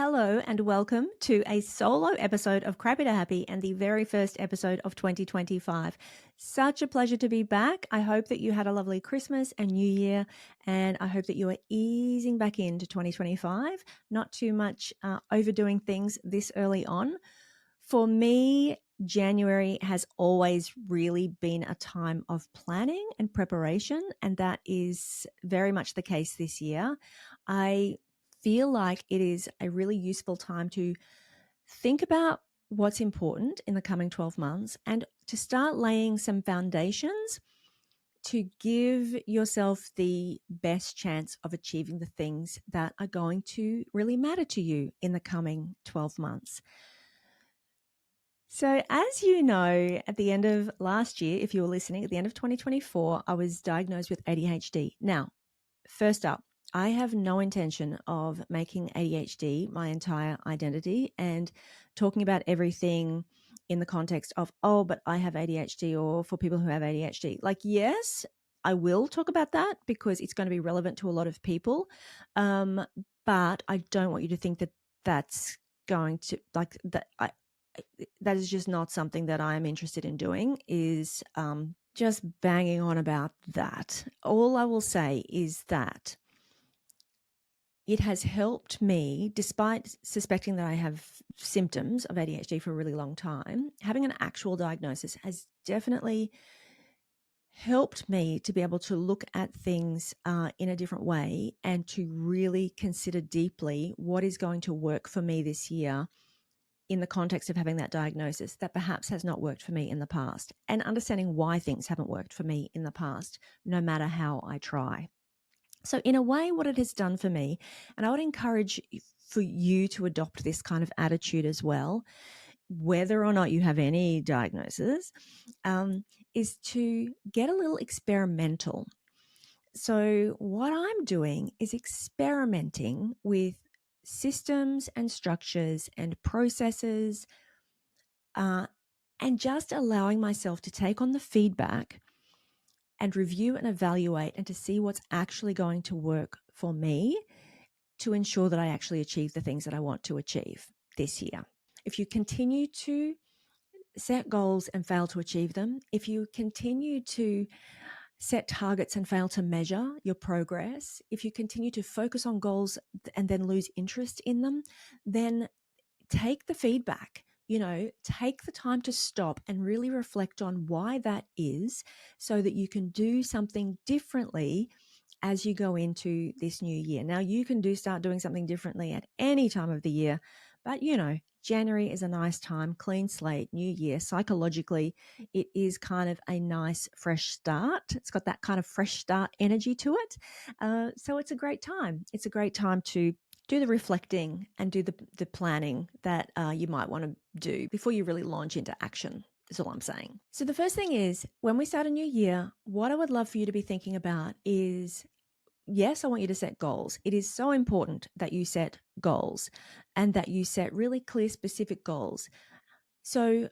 Hello and welcome to a solo episode of Crappy to Happy and the very first episode of 2025. Such a pleasure to be back. I hope that you had a lovely Christmas and New Year, and I hope that you are easing back into 2025, not too much overdoing things this early on. For me, January has always really been a time of planning and preparation, and that is very much the case this year. I feel like it is a really useful time to think about what's important in the coming 12 months and to start laying some foundations to give yourself the best chance of achieving the things that are going to really matter to you in the coming 12 months. So, as you know, at the end of last year, if you were listening, at the end of 2024, I was diagnosed with ADHD. Now, first up, I have no intention of making ADHD my entire identity and talking about everything in the context of, oh, but I have ADHD, or for people who have ADHD. Like, yes, I will talk about that because it's going to be relevant to a lot of people. But I don't want you to think that that's going to that is just not something that I'm interested in doing, is just banging on about that. All I will say is that it has helped me, despite suspecting that I have symptoms of ADHD for a really long time, having an actual diagnosis has definitely helped me to be able to look at things in a different way and to really consider deeply what is going to work for me this year in the context of having that diagnosis that perhaps has not worked for me in the past, and understanding why things haven't worked for me in the past, no matter how I try. So in a way, what it has done for me, and I would encourage for you to adopt this kind of attitude as well, whether or not you have any diagnosis, is to get a little experimental. So what I'm doing is experimenting with systems and structures and processes, and just allowing myself to take on the feedback and review and evaluate and to see what's actually going to work for me to ensure that I actually achieve the things that I want to achieve this year. If you continue to set goals and fail to achieve them, if you continue to set targets and fail to measure your progress, if you continue to focus on goals and then lose interest in them, then take the feedback. Take the time to stop and really reflect on why that is, so that you can do something differently as you go into this new year. Now, you can start doing something differently at any time of the year, but January is a nice time, clean slate, new year. Psychologically, it is kind of a nice fresh start. It's got that kind of fresh start energy to it. So it's a great time. It's a great time to do the reflecting and do the planning that you might want to do before you really launch into action, is all I'm saying. So the first thing is, when we start a new year, what I would love for you to be thinking about is, yes, I want you to set goals. It is so important that you set goals and that you set really clear, specific goals. So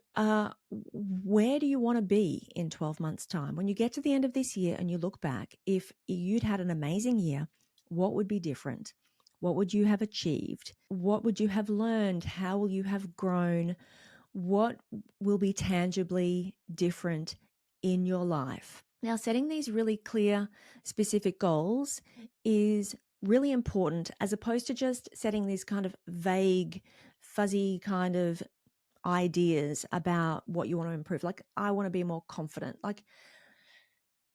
where do you want to be in 12 months' time? When you get to the end of this year and you look back, if you'd had an amazing year, what would be different? What would you have achieved? What would you have learned? How will you have grown? What will be tangibly different in your life? Now, setting these really clear, specific goals is really important, as opposed to just setting these kind of vague, fuzzy kind of ideas about what you want to improve. Like, I want to be more confident. Like,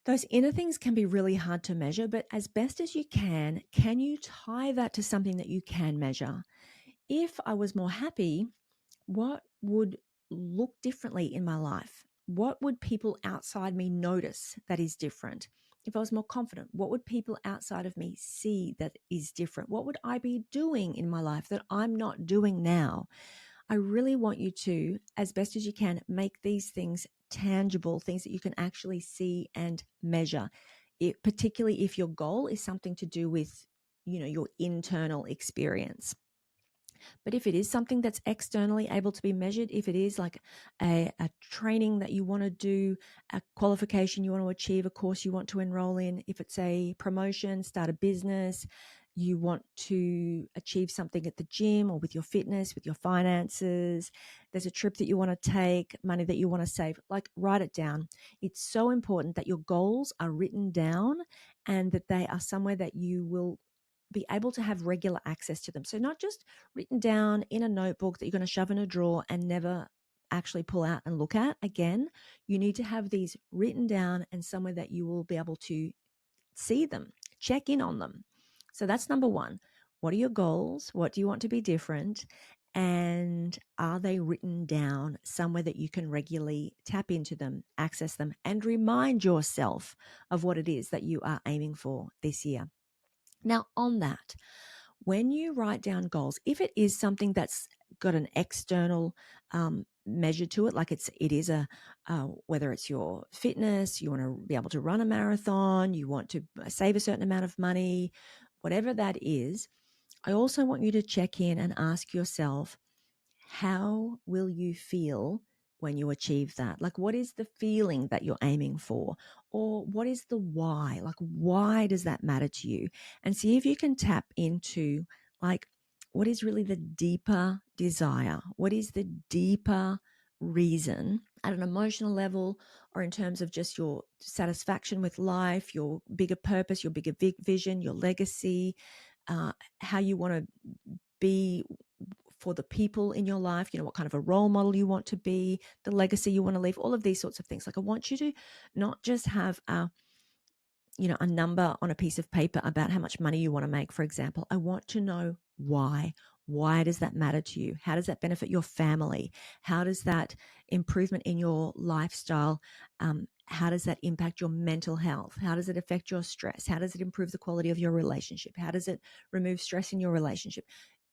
those inner things can be really hard to measure, but as best as you can you tie that to something that you can measure? If I was more happy, what would look differently in my life? What would people outside me notice that is different? If I was more confident, what would people outside of me see that is different? What would I be doing in my life that I'm not doing now? I really want you to, as best as you can, make these things tangible, things that you can actually see and measure, particularly if your goal is something to do with, your internal experience. But if it is something that's externally able to be measured, if it is like a training that you want to do, a qualification you want to achieve, a course you want to enroll in, if it's a promotion, start a business, you want to achieve something at the gym or with your fitness, with your finances. There's a trip that you want to take, money that you want to save. Like, write it down. It's so important that your goals are written down and that they are somewhere that you will be able to have regular access to them. So not just written down in a notebook that you're going to shove in a drawer and never actually pull out and look at again. You need to have these written down and somewhere that you will be able to see them, check in on them. So that's number one. What are your goals? What do you want to be different? And are they written down somewhere that you can regularly tap into them, access them, and remind yourself of what it is that you are aiming for this year? Now, on that, when you write down goals, if it is something that's got an external measure to it, like it is whether it's your fitness, you want to be able to run a marathon, you want to save a certain amount of money, whatever that is, I also want you to check in and ask yourself, how will you feel when you achieve that? Like, what is the feeling that you're aiming for? Or what is the why? Like, why does that matter to you? And see if you can tap into, like, what is really the deeper desire? What is the deeper reason at an emotional level, or in terms of just your satisfaction with life, your bigger purpose, your bigger vision, your legacy, how you want to be for the people in your life, what kind of a role model you want to be, the legacy you want to leave, all of these sorts of things. Like, I want you to not just have a number on a piece of paper about how much money you want to make, for example. I want to know why. Why does that matter to you? How does that benefit your family? How does that improvement in your lifestyle, how does that impact your mental health? How does it affect your stress? How does it improve the quality of your relationship? How does it remove stress in your relationship?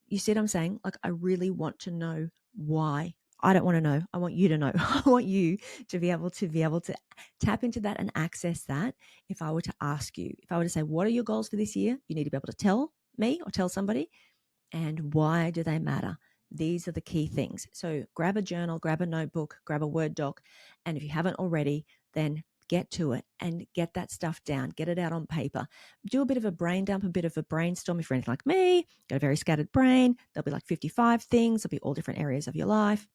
You see what I'm saying? Like, I really want to know why. I don't want to know. I want you to know. I want you to be able to tap into that and access that. If I were to ask you, if I were to say, what are your goals for this year? You need to be able to tell me or tell somebody. And why do they matter? These are the key things. So grab a journal, grab a notebook, grab a Word doc. And if you haven't already, then get to it and get that stuff down, get it out on paper. Do a bit of a brain dump, a bit of a brainstorm. If you're anything like me, got a very scattered brain, there'll be like 55 things. There'll be all different areas of your life.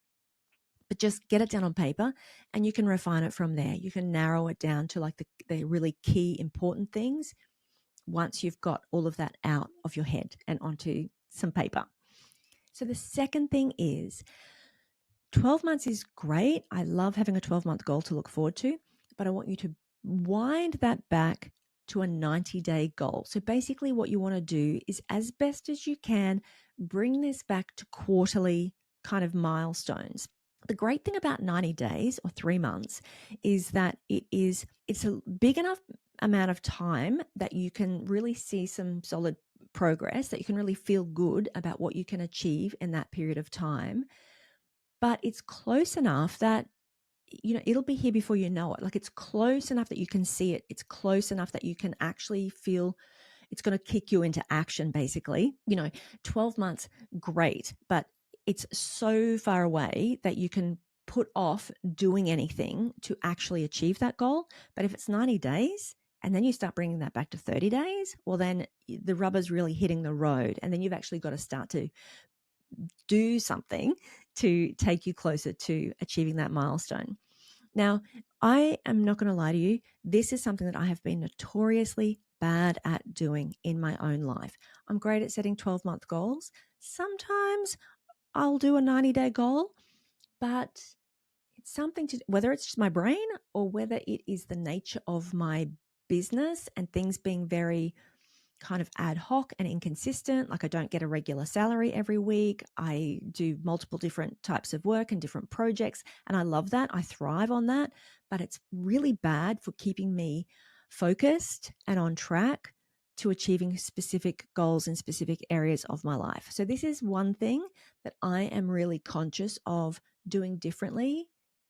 But just get it down on paper and you can refine it from there. You can narrow it down to like the really key important things once you've got all of that out of your head and onto some paper. So the second thing is 12 months is great. I love having a 12-month goal to look forward to, but I want you to wind that back to a 90-day goal. So basically what you want to do is, as best as you can, bring this back to quarterly kind of milestones. The great thing about 90 days or 3 months is that it's a big enough amount of time that you can really see some solid progress, that you can really feel good about what you can achieve in that period of time. But it's close enough that, it'll be here before you know it. Like, it's close enough that you can see it. It's close enough that you can actually feel it's going to kick you into action, basically. 12 months, great, but it's so far away that you can put off doing anything to actually achieve that goal. But if it's 90 days and then you start bringing that back to 30 days, well, then the rubber's really hitting the road. And then you've actually got to start to do something to take you closer to achieving that milestone. Now, I am not going to lie to you. This is something that I have been notoriously bad at doing in my own life. I'm great at setting 12-month goals. Sometimes I'll do a 90-day goal, but it's something to, whether it's just my brain or whether it is the nature of my business and things being very kind of ad hoc and inconsistent. Like, I don't get a regular salary every week. I do multiple different types of work and different projects, and I love that. I thrive on that, but it's really bad for keeping me focused and on track to achieving specific goals in specific areas of my life. So this is one thing that I am really conscious of doing differently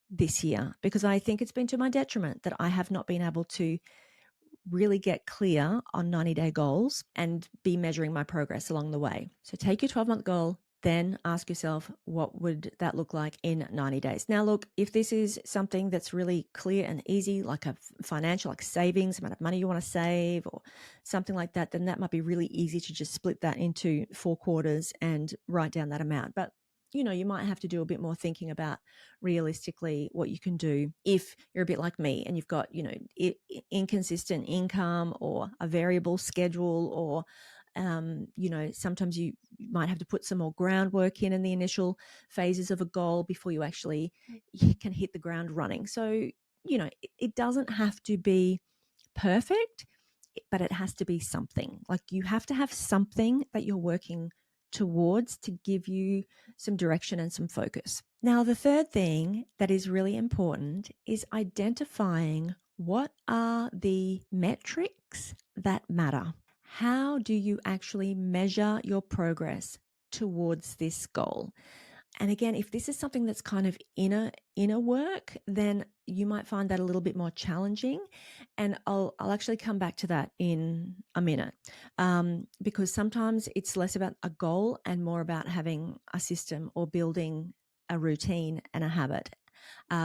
this year, because I think it's been to my detriment that I have not been able to really get clear on 90-day goals and be measuring my progress along the way. So take your 12-month goal, then ask yourself, what would that look like in 90 days? Now, look, if this is something that's really clear and easy, like a financial, like savings, amount of money you want to save or something like that, then that might be really easy to just split that into 4 quarters and write down that amount. But you might have to do a bit more thinking about realistically what you can do if you're a bit like me and you've got, inconsistent income or a variable schedule, or sometimes you might have to put some more groundwork in the initial phases of a goal before you actually can hit the ground running. So, it doesn't have to be perfect, but it has to be something. Like, you have to have something that you're working towards to give you some direction and some focus. Now, the third thing that is really important is identifying what are the metrics that matter. How do you actually measure your progress towards this goal? And again, if this is something that's kind of inner work, then you might find that a little bit more challenging. And I'll actually come back to that in a minute, because sometimes it's less about a goal and more about having a system or building a routine and a habit.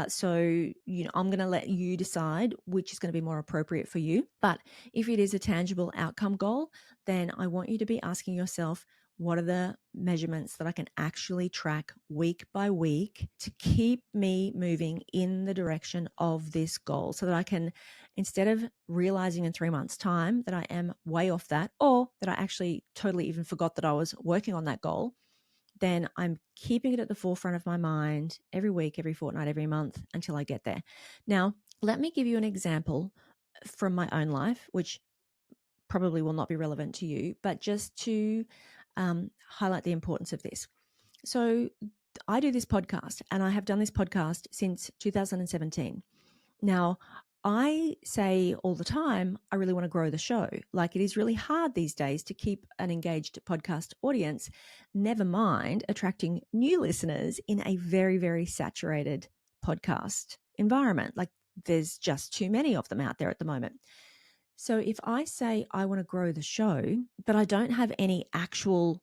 So, I'm going to let you decide which is going to be more appropriate for you. But if it is a tangible outcome goal, then I want you to be asking yourself, what are the measurements that I can actually track week by week to keep me moving in the direction of this goal, so that I can, instead of realizing in 3 months' time that I am way off that, or that I actually totally even forgot that I was working on that goal, then I'm keeping it at the forefront of my mind every week, every fortnight, every month until I get there. Now, let me give you an example from my own life, which probably will not be relevant to you, but just to highlight the importance of this. So I do this podcast, and I have done this podcast since 2017. Now, I say all the time, I really want to grow the show. Like, it is really hard these days to keep an engaged podcast audience, never mind attracting new listeners in a very, very saturated podcast environment. Like, there's just too many of them out there at the moment. So if I say I want to grow the show, but I don't have any actual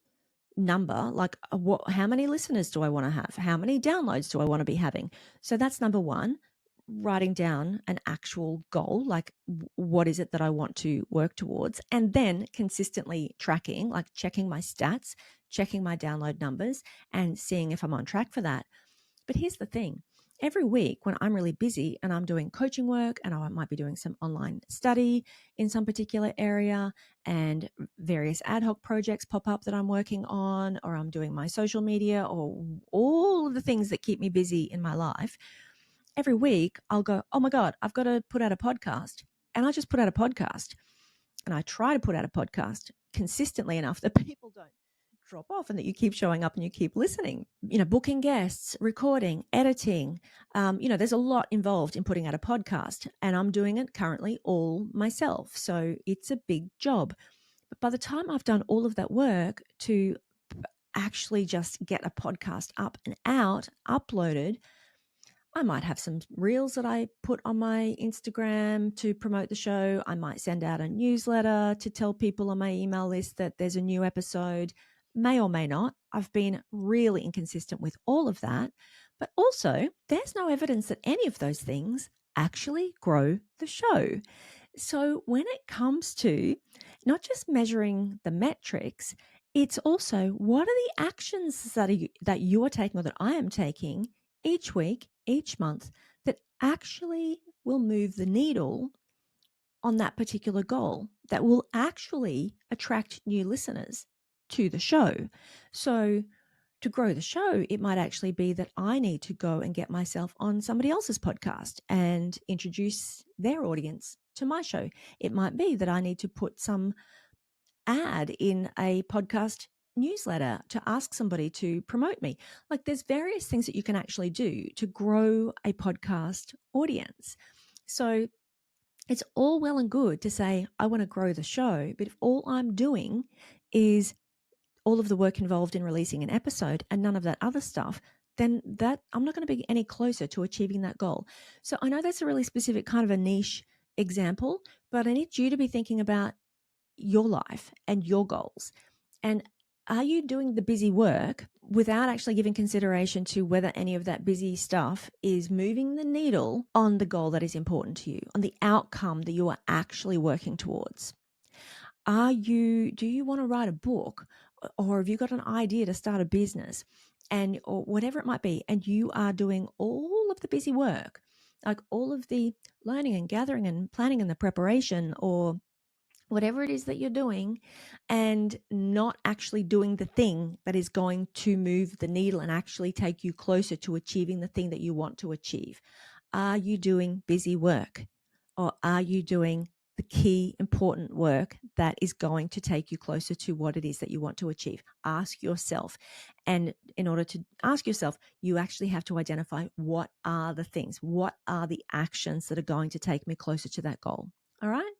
number, like how many listeners do I want to have? How many downloads do I want to be having? So that's number one, writing down an actual goal, like what is it that I want to work towards, and then consistently tracking, like checking my stats, checking my download numbers, and seeing if I'm on track for that. But here's the thing. Every week when I'm really busy and I'm doing coaching work, and I might be doing some online study in some particular area, and various ad hoc projects pop up that I'm working on, or I'm doing my social media, or all of the things that keep me busy in my life, every week I'll go, oh my God, I've got to put out a podcast. And I just put out a podcast. And I try to put out a podcast consistently enough that people don't drop off and that you keep showing up and you keep listening. Booking guests, recording, editing. There's a lot involved in putting out a podcast, and I'm doing it currently all myself. So it's a big job. But by the time I've done all of that work to actually just get a podcast up and out, uploaded, I might have some reels that I put on my Instagram to promote the show. I might send out a newsletter to tell people on my email list that there's a new episode. May or may not. I've been really inconsistent with all of that. But also, there's no evidence that any of those things actually grow the show. So when it comes to not just measuring the metrics, it's also, what are the actions that you are taking, or that I am taking each week, each month, that actually will move the needle on that particular goal, that will actually attract new listeners to the show. So to grow the show, it might actually be that I need to go and get myself on somebody else's podcast and introduce their audience to my show. It might be that I need to put some ad in a podcast newsletter to ask somebody to promote me. Like, there's various things that you can actually do to grow a podcast audience. So it's all well and good to say, I want to grow the show, but if all I'm doing is all of the work involved in releasing an episode and none of that other stuff, then that I'm not going to be any closer to achieving that goal. So I know that's a really specific kind of a niche example, but I need you to be thinking about your life and your goals. And are you doing the busy work without actually giving consideration to whether any of that busy stuff is moving the needle on the goal that is important to you, on the outcome that you are actually working towards. Do you want to write a book, or have you got an idea to start a business, and or whatever it might be, and you are doing all of the busy work, like all of the learning and gathering and planning and the preparation, or whatever it is that you're doing, and not actually doing the thing that is going to move the needle and actually take you closer to achieving the thing that you want to achieve? Are you doing busy work, or are you doing the key important work that is going to take you closer to what it is that you want to achieve? Ask yourself. And in order to ask yourself, you actually have to identify what are the things, what are the actions that are going to take me closer to that goal. All right.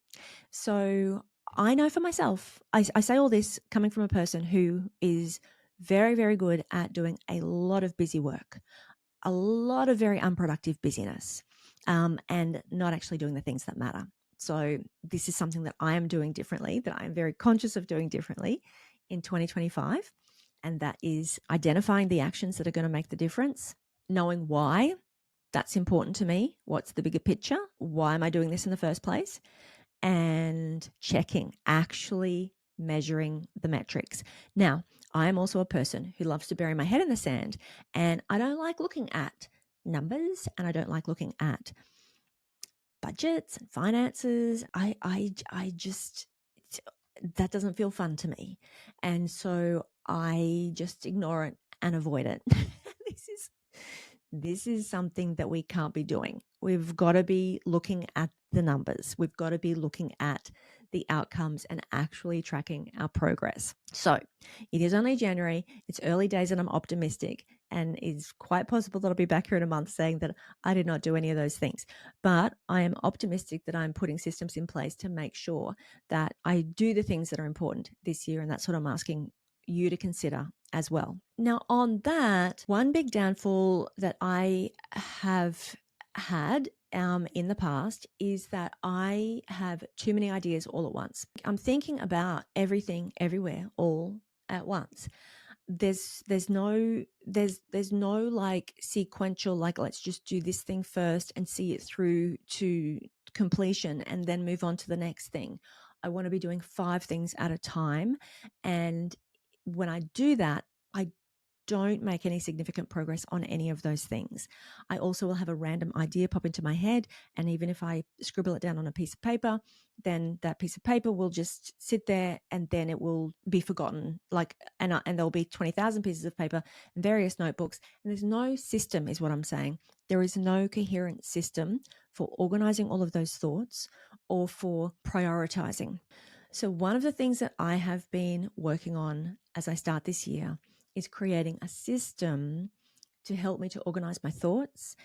So I know for myself, I say all this coming from a person who is very, very good at doing a lot of busy work, a lot of very unproductive busyness, and not actually doing the things that matter. So this is something that I am doing differently, that I am very conscious of doing differently in 2025. And that is identifying the actions that are going to make the difference, knowing why that's important to me. What's the bigger picture? Why am I doing this in the first place? And checking, actually measuring the metrics. Now, I am also a person who loves to bury my head in the sand, and I don't like looking at numbers, and I don't like looking at budgets and finances. I just, that doesn't feel fun to me. And so I just ignore it and avoid it. This is something that we can't be doing. We've got to be looking at the numbers. We've got to be looking at the outcomes and actually tracking our progress. So it is only January. It's early days and I'm optimistic, and it's quite possible that I'll be back here in a month saying that I did not do any of those things. But I am optimistic that I'm putting systems in place to make sure that I do the things that are important this year. And that's what I'm asking you to consider as well. Now, on that, one big downfall that I have had in the past is that I have too many ideas all at once. I'm thinking about everything, everywhere, all at once. There's no like sequential, like, let's just do this thing first and see it through to completion and then move on to the next thing. I want to be doing 5 things at a time, and when I do that, I don't make any significant progress on any of those things. I also will have a random idea pop into my head, and even if I scribble it down on a piece of paper, then that piece of paper will just sit there and then it will be forgotten. And there'll be 20,000 pieces of paper and various notebooks, and there's no system, is what I'm saying. There is no coherent system for organizing all of those thoughts or for prioritizing. So one of the things that I have been working on as I start this year is creating a system to help me to organize my thoughts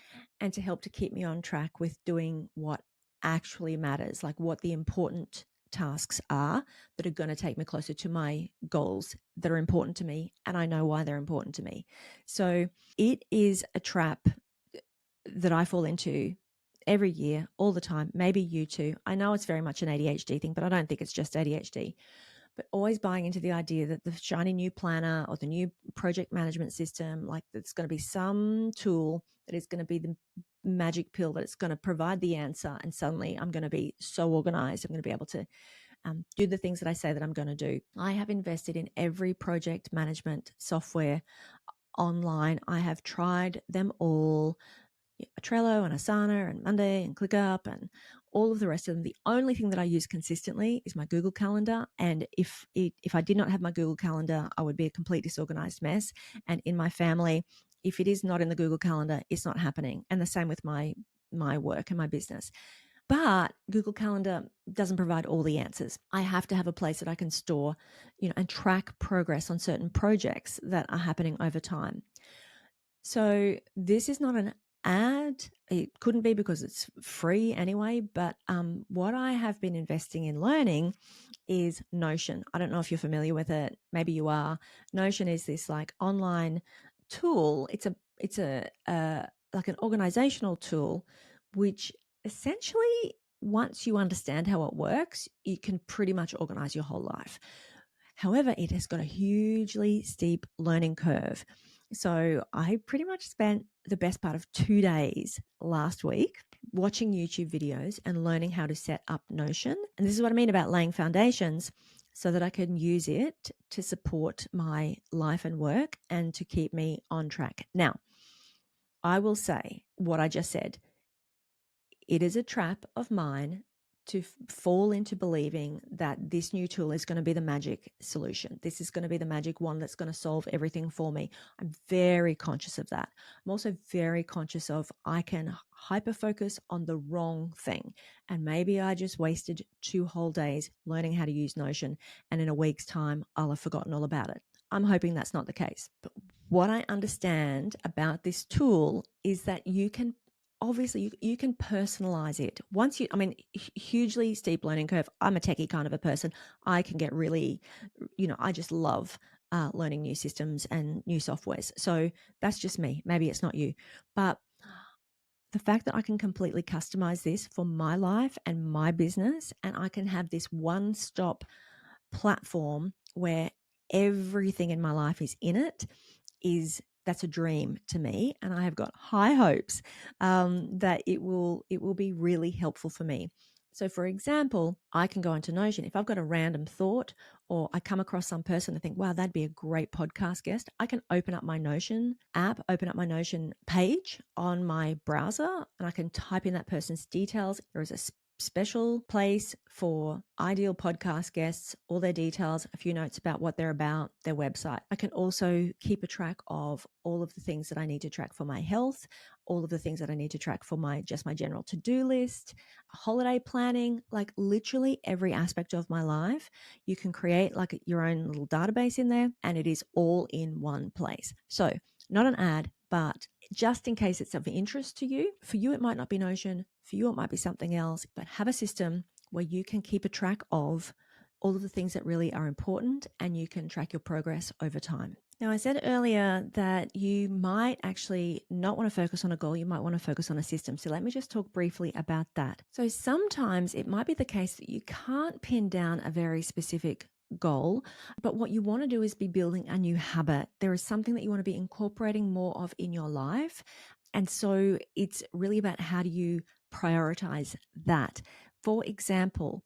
and to help to keep me on track with doing what actually matters, like what the important tasks are that are going to take me closer to my goals that are important to me, and I know why they're important to me. So it is a trap that I fall into every year, all the time. Maybe you too. I know it's very much an ADHD thing, but I don't think it's just ADHD. But always buying into the idea that the shiny new planner or the new project management system, like it's going to be some tool that is going to be the magic pill, that it's going to provide the answer. And suddenly I'm going to be so organized. I'm going to be able to do the things that I say that I'm going to do. I have invested in every project management software online. I have tried them all. Trello and Asana and Monday and ClickUp and all of the rest of them. The only thing that I use consistently is my Google Calendar. And if I did not have my Google Calendar, I would be a complete disorganized mess. And in my family, if it is not in the Google Calendar, it's not happening. And the same with my work and my business. But Google Calendar doesn't provide all the answers. I have to have a place that I can store, and track progress on certain projects that are happening over time. So this is not an ad. It couldn't be because it's free anyway. But what I have been investing in learning is Notion. I don't know if you're familiar with it. Maybe you are. Notion is this like online tool. It's a like an organizational tool, which essentially, once you understand how it works, you can pretty much organize your whole life. However, it has got a hugely steep learning curve. So I pretty much spent the best part of 2 days last week watching YouTube videos and learning how to set up Notion. And this is what I mean about laying foundations, so that I can use it to support my life and work and to keep me on track. Now, I will say what I just said. It is a trap of mine to fall into believing that this new tool is going to be the magic solution. This is going to be the magic one that's going to solve everything for me. I'm very conscious of that. I'm also very conscious of I can hyper focus on the wrong thing. And maybe I just wasted 2 whole days learning how to use Notion, and in a week's time, I'll have forgotten all about it. I'm hoping that's not the case. But what I understand about this tool is that you can obviously you can personalize it. Hugely steep learning curve. I'm a techie kind of a person. I can get really, I just love learning new systems and new softwares. So that's just me. Maybe it's not you. But the fact that I can completely customize this for my life and my business, and I can have this one-stop platform where everything in my life is in it, that's a dream to me, and I have got high hopes that it will be really helpful for me. So, for example, I can go into Notion. If I've got a random thought, or I come across some person and think, wow, that'd be a great podcast guest, I can open up my Notion app, open up my Notion page on my browser, and I can type in that person's details. There is a special place for ideal podcast guests, all their details, a few notes about what they're about, their website. I can also keep a track of all of the things that I need to track for my health, all of the things that I need to track for my general to-do list, holiday planning, like literally every aspect of my life. You can create like your own little database in there, and it is all in one place. So, not an ad, but just in case it's of interest to you. For you, it might not be Notion. For you, it might be something else, but have a system where you can keep a track of all of the things that really are important, and you can track your progress over time. Now, I said earlier that you might actually not want to focus on a goal. You might want to focus on a system. So let me just talk briefly about that. So sometimes it might be the case that you can't pin down a very specific goal, but what you want to do is be building a new habit. There is something that you want to be incorporating more of in your life. And so it's really about how do you prioritize that. For example,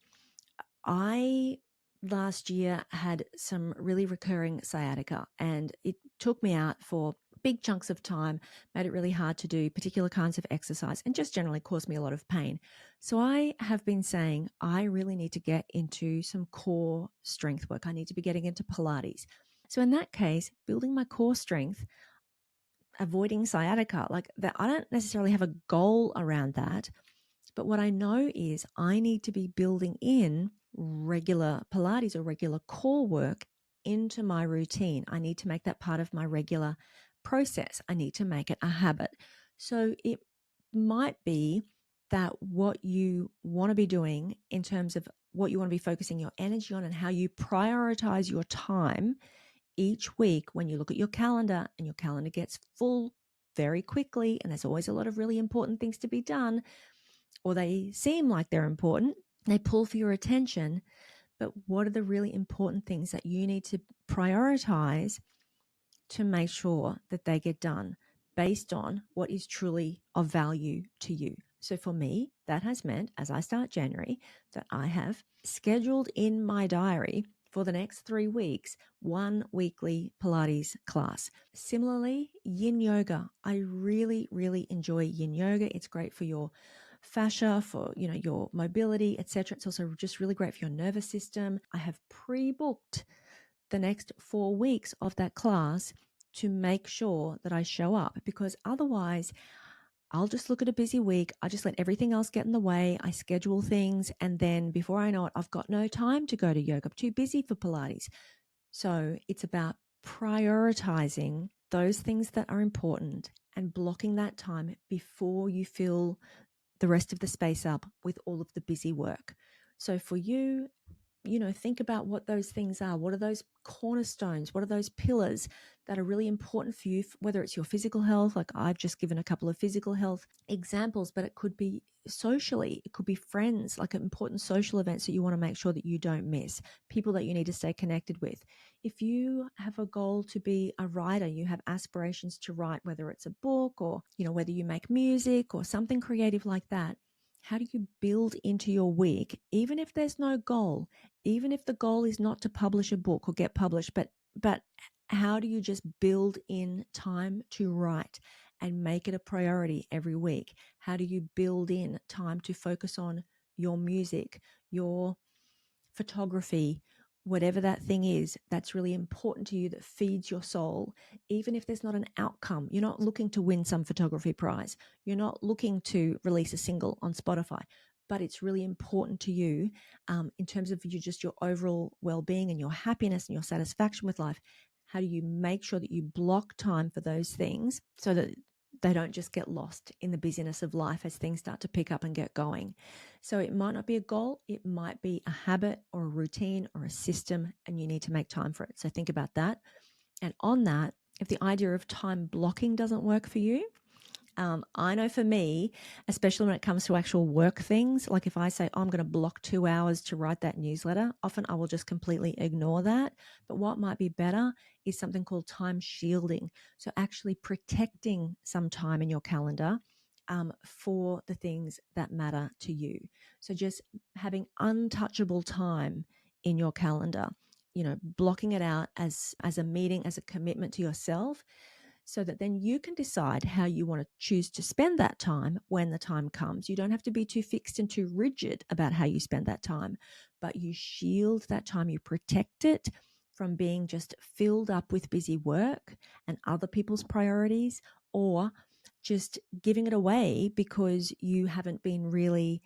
I last year had some really recurring sciatica, and it took me out for big chunks of time, made it really hard to do particular kinds of exercise, and just generally caused me a lot of pain. So I have been saying I really need to get into some core strength work. I need to be getting into Pilates. So in that case, building my core strength, avoiding sciatica, like that, I don't necessarily have a goal around that. But what I know is I need to be building in regular Pilates or regular core work into my routine. I need to make that part of my regular process. I need to make it a habit. So it might be that what you want to be doing in terms of what you want to be focusing your energy on and how you prioritize your time each week, when you look at your calendar and your calendar gets full very quickly, and there's always a lot of really important things to be done, or they seem like they're important, they pull for your attention. But what are the really important things that you need to prioritize to make sure that they get done based on what is truly of value to you? So for me, that has meant, as I start January, that I have scheduled in my diary for the next 3 weeks, 1 weekly Pilates class. Similarly, yin yoga. I really, really enjoy yin yoga. It's great for your fascia, for your mobility, etc. It's also just really great for your nervous system. I have pre-booked the next 4 weeks of that class to make sure that I show up, because otherwise I'll just look at a busy week. I just let everything else get in the way. I schedule things, and then before I know it, I've got no time to go to yoga. I'm too busy for Pilates. So it's about prioritizing those things that are important and blocking that time before you fill the rest of the space up with all of the busy work. So for you, think about what those things are. What are those cornerstones? What are those pillars that are really important for you, whether it's your physical health, like I've just given a couple of physical health examples, but it could be socially, it could be friends, like important social events that you want to make sure that you don't miss, people that you need to stay connected with. If you have a goal to be a writer, you have aspirations to write, whether it's a book or, whether you make music or something creative like that, how do you build into your week, even if there's no goal, even if the goal is not to publish a book or get published, but how do you just build in time to write and make it a priority every week? How do you build in time to focus on your music, your photography, whatever that thing is that's really important to you, that feeds your soul, even if there's not an outcome? You're not looking to win some photography prize. You're not looking to release a single on Spotify, but it's really important to you in terms of just your overall well-being and your happiness and your satisfaction with life. How do you make sure that you block time for those things so that they don't just get lost in the busyness of life as things start to pick up and get going? So it might not be a goal, it might be a habit or a routine or a system, and you need to make time for it. So think about that. And on that, if the idea of time blocking doesn't work for you, I know for me, especially when it comes to actual work things, like if I say, I'm going to block 2 hours to write that newsletter, often I will just completely ignore that. But what might be better is something called time shielding. So actually protecting some time in your calendar for the things that matter to you. So just having untouchable time in your calendar, blocking it out as a meeting, as a commitment to yourself, so that then you can decide how you want to choose to spend that time when the time comes. You don't have to be too fixed and too rigid about how you spend that time, but you shield that time, you protect it from being just filled up with busy work and other people's priorities, or just giving it away because you haven't been really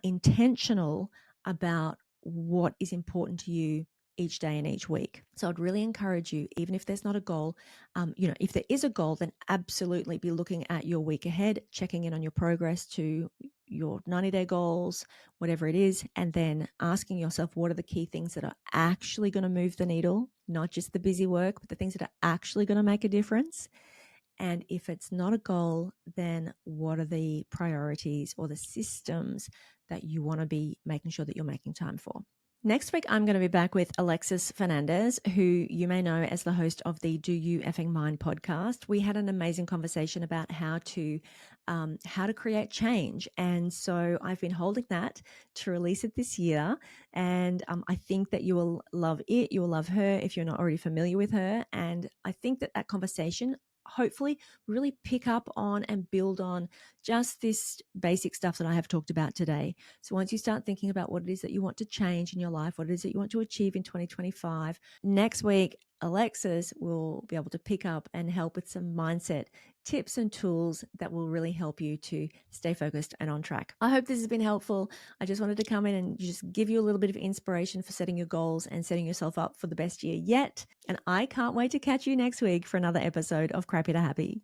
intentional about what is important to you each day and each week. So I'd really encourage you, even if there's not a goal, if there is a goal, then absolutely be looking at your week ahead, checking in on your progress to your 90-day goals, whatever it is, and then asking yourself, what are the key things that are actually going to move the needle, not just the busy work, but the things that are actually going to make a difference. And if it's not a goal, then what are the priorities or the systems that you want to be making sure that you're making time for? Next week, I'm going to be back with Alexis Fernandez, who you may know as the host of the Do You Effing Mind podcast. We had an amazing conversation about how to create change. And so I've been holding that to release it this year. And I think that you will love it. You will love her if you're not already familiar with her. And I think that conversation hopefully really pick up on and build on just this basic stuff that I have talked about today. So once you start thinking about what it is that you want to change in your life, what it is that you want to achieve in 2025, next week, Alexis will be able to pick up and help with some mindset tips and tools that will really help you to stay focused and on track. I hope this has been helpful. I just wanted to come in and just give you a little bit of inspiration for setting your goals and setting yourself up for the best year yet. And I can't wait to catch you next week for another episode of Crappy to Happy.